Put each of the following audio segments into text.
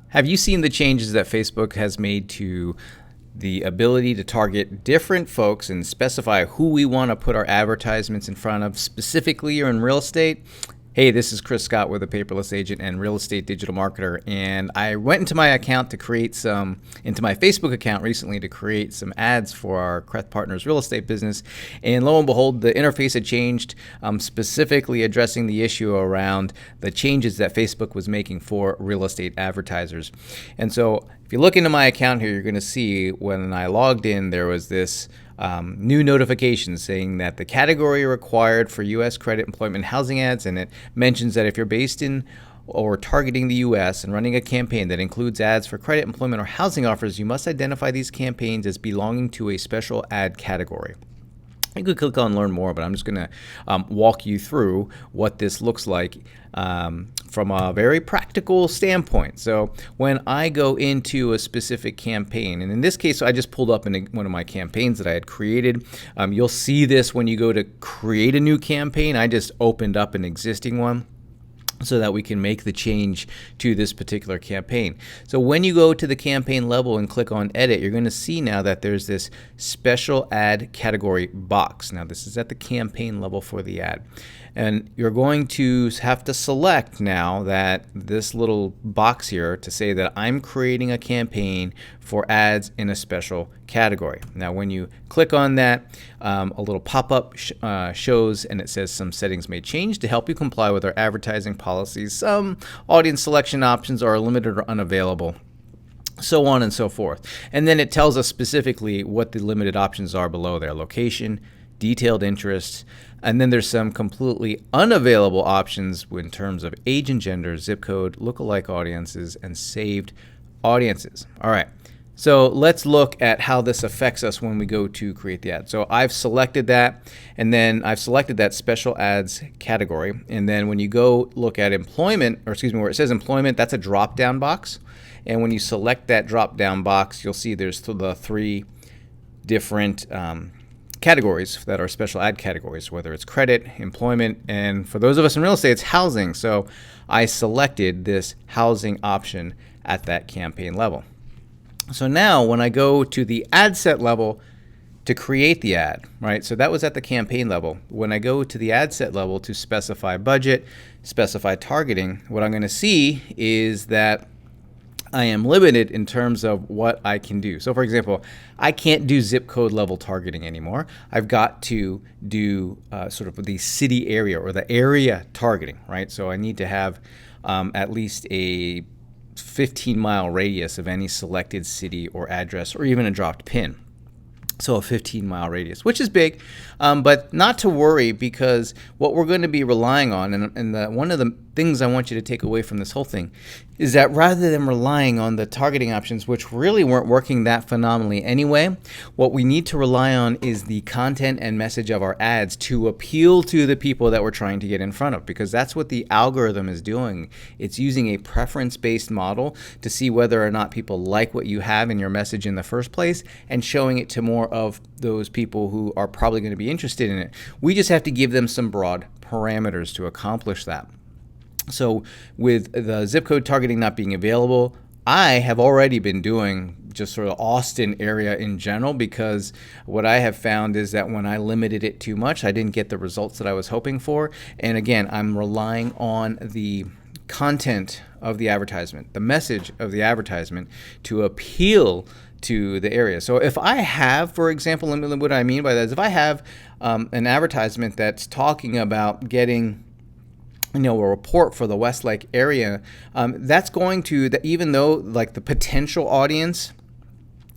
Have you seen the changes that Facebook has made to the ability to target different folks and specify who we want to put our advertisements in front of, specifically or in real estate? Hey, this is Chris Scott with a Paperless Agent and Real Estate Digital Marketer, and I went into my account to create into my Facebook account recently to create some ads for our Kreth Partners real estate business, and lo and behold, the interface had changed, specifically addressing the issue around the changes that Facebook was making for real estate advertisers. And so if you look into my account here, you're going to see when I logged in, there was this new notification saying that the category required for U.S. credit, employment, housing ads, and it mentions that if you're based in or targeting the U.S. and running a campaign that includes ads for credit, employment, or housing offers, you must identify these campaigns as belonging to a special ad category. You could click on Learn More, but I'm just going to walk you through what this looks like from a very practical standpoint. So when I go into a specific campaign, and in this case, I just pulled up one of my campaigns that I had created. You'll see this when you go to create a new campaign. I just opened up an existing one so that we can make the change to this particular campaign. So when you go to the campaign level and click on edit, you're going to see now that there's this special ad category box. Now this is at the campaign level for the ad. And you're going to have to select now that this little box here to say that I'm creating a campaign for ads in a special category. Now when you click on that, a little pop-up shows and it says some settings may change to help you comply with our advertising policies. Some audience selection options are limited or unavailable, so on and so forth. And then it tells us specifically what the limited options are below there: location, detailed interests, and then there's some completely unavailable options in terms of age and gender, zip code, lookalike audiences, and saved audiences. All right, so let's look at how this affects us when we go to create the ad. So I've selected that, and then I've selected that special ads category. And then when you go look at employment, or excuse me, where it says employment, that's a drop-down box. And when you select that drop-down box, you'll see there's the three different categories that are special ad categories, whether it's credit, employment, and for those of us in real estate, it's housing. So I selected this housing option at that campaign level. So now when I go to the ad set level to create the ad, right? So that was at the campaign level. When I go to the ad set level to specify budget, specify targeting, what I'm going to see is that I am limited in terms of what I can do. So for example, I can't do zip code level targeting anymore. I've got to do sort of the city area or the area targeting, right? So I need to have at least a 15-mile radius of any selected city or address, or even a dropped pin. So a 15-mile radius, which is big, but not to worry, because what we're going to be relying on, and one of the things I want you to take away from this whole thing, is that rather than relying on the targeting options, which really weren't working that phenomenally anyway, what we need to rely on is the content and message of our ads to appeal to the people that we're trying to get in front of, because that's what the algorithm is doing. It's using a preference-based model to see whether or not people like what you have in your message in the first place, and showing it to more of those people who are probably going to be interested in it. We just have to give them some broad parameters to accomplish that. So with the zip code targeting not being available, I have already been doing just sort of Austin area in general, because what I have found is that when I limited it too much, I didn't get the results that I was hoping for. And again, I'm relying on the content of the advertisement, the message of the advertisement, to appeal to the area. So if I have, for example, what I mean by that is if I have an advertisement that's talking about getting a report for the Westlake area, that's going to, even though like the potential audience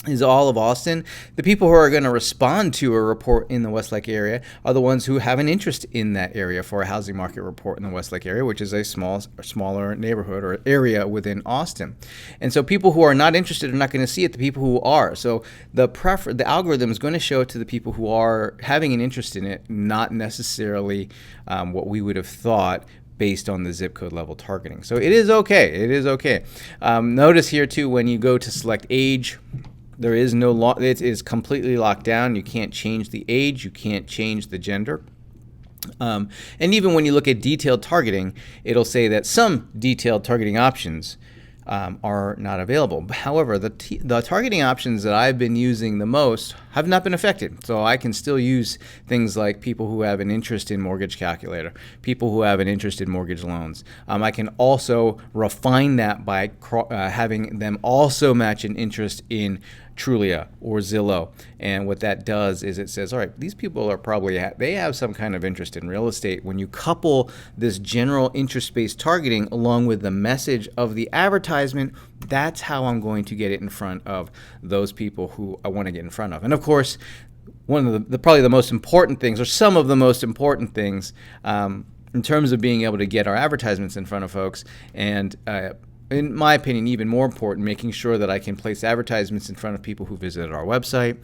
is all of Austin, the people who are going to respond to a report in the Westlake area are the ones who have an interest in that area for a housing market report in the Westlake area, which is a smaller neighborhood or area within Austin. And so people who are not interested are not going to see it, the people who are. So the algorithm is going to show it to the people who are having an interest in it, not necessarily what we would have thought based on the zip code level targeting. So it is okay. It is okay. Notice here too, when you go to select age, there is no it is completely locked down. You can't change the age. You can't change the gender. And even when you look at detailed targeting, it'll say that some detailed targeting options are not available. However, the targeting options that I've been using the most have not been affected. So I can still use things like people who have an interest in Mortgage Calculator, people who have an interest in mortgage loans. I can also refine that by having them also match an interest in Trulia or Zillow. And what that does is it says, all right, these people are probably, they have some kind of interest in real estate. When you couple this general interest-based targeting along with the message of the advertisement, that's how I'm going to get it in front of those people who I want to get in front of. And of course, one of the probably the most important things, or some of the most important things, in terms of being able to get our advertisements in front of folks, and in my opinion, even more important, making sure that I can place advertisements in front of people who visited our website,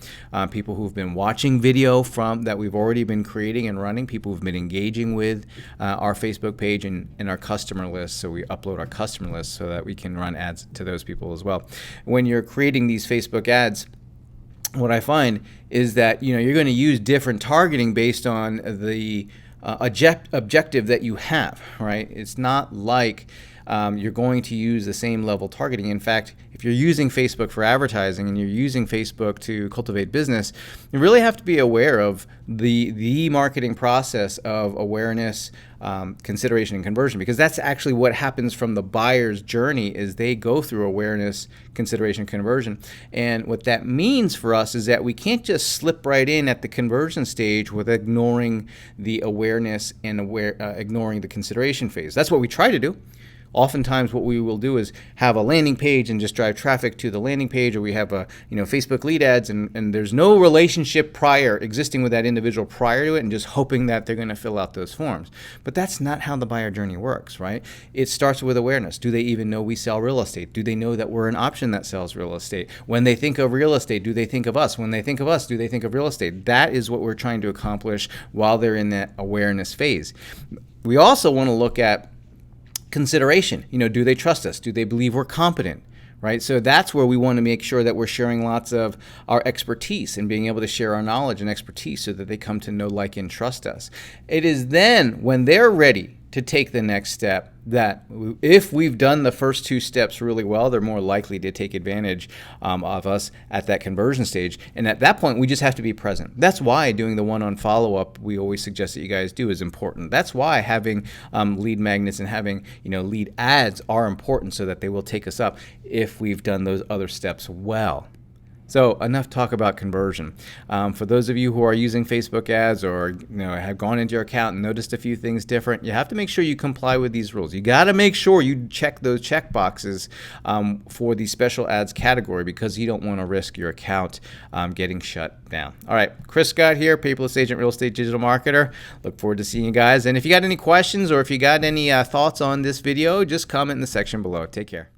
people who've been watching video from that we've already been creating and running, people who've been engaging with our Facebook page and our customer list. So we upload our customer list so that we can run ads to those people as well. When you're creating these Facebook ads, what I find is that you're going to use different targeting based on the objective that you have, right? It's not like you're going to use the same level targeting. In fact, if you're using Facebook for advertising and you're using Facebook to cultivate business, you really have to be aware of the marketing process of awareness, consideration, and conversion, because that's actually what happens from the buyer's journey. Is they go through awareness, consideration, conversion. And what that means for us is that we can't just slip right in at the conversion stage with ignoring the awareness and ignoring the consideration phase. That's what we try to do. Oftentimes what we will do is have a landing page and just drive traffic to the landing page, or we have a Facebook lead ads and there's no relationship existing with that individual prior to it, and just hoping that they're going to fill out those forms. But that's not how the buyer journey works, right? It starts with awareness. Do they even know we sell real estate? Do they know that we're an option that sells real estate? When they think of real estate, do they think of us? When they think of us, do they think of real estate? That is what we're trying to accomplish while they're in that awareness phase. We also want to look at consideration. Do they trust us? Do they believe we're competent? Right? So that's where we want to make sure that we're sharing lots of our expertise and being able to share our knowledge and expertise so that they come to know, like, and trust us. It is then when they're ready to take the next step that if we've done the first two steps really well, they're more likely to take advantage of us at that conversion stage. And at that point, we just have to be present. That's why doing the one-on follow-up we always suggest that you guys do is important. That's why having lead magnets and having lead ads are important, so that they will take us up if we've done those other steps well. So enough talk about conversion. For those of you who are using Facebook ads or have gone into your account and noticed a few things different, you have to make sure you comply with these rules. You got to make sure you check those check boxes for the special ads category, because you don't want to risk your account getting shut down. All right, Chris Scott here, Paperless Agent Real Estate Digital Marketer. Look forward to seeing you guys. And if you got any questions or if you got any thoughts on this video, just comment in the section below. Take care.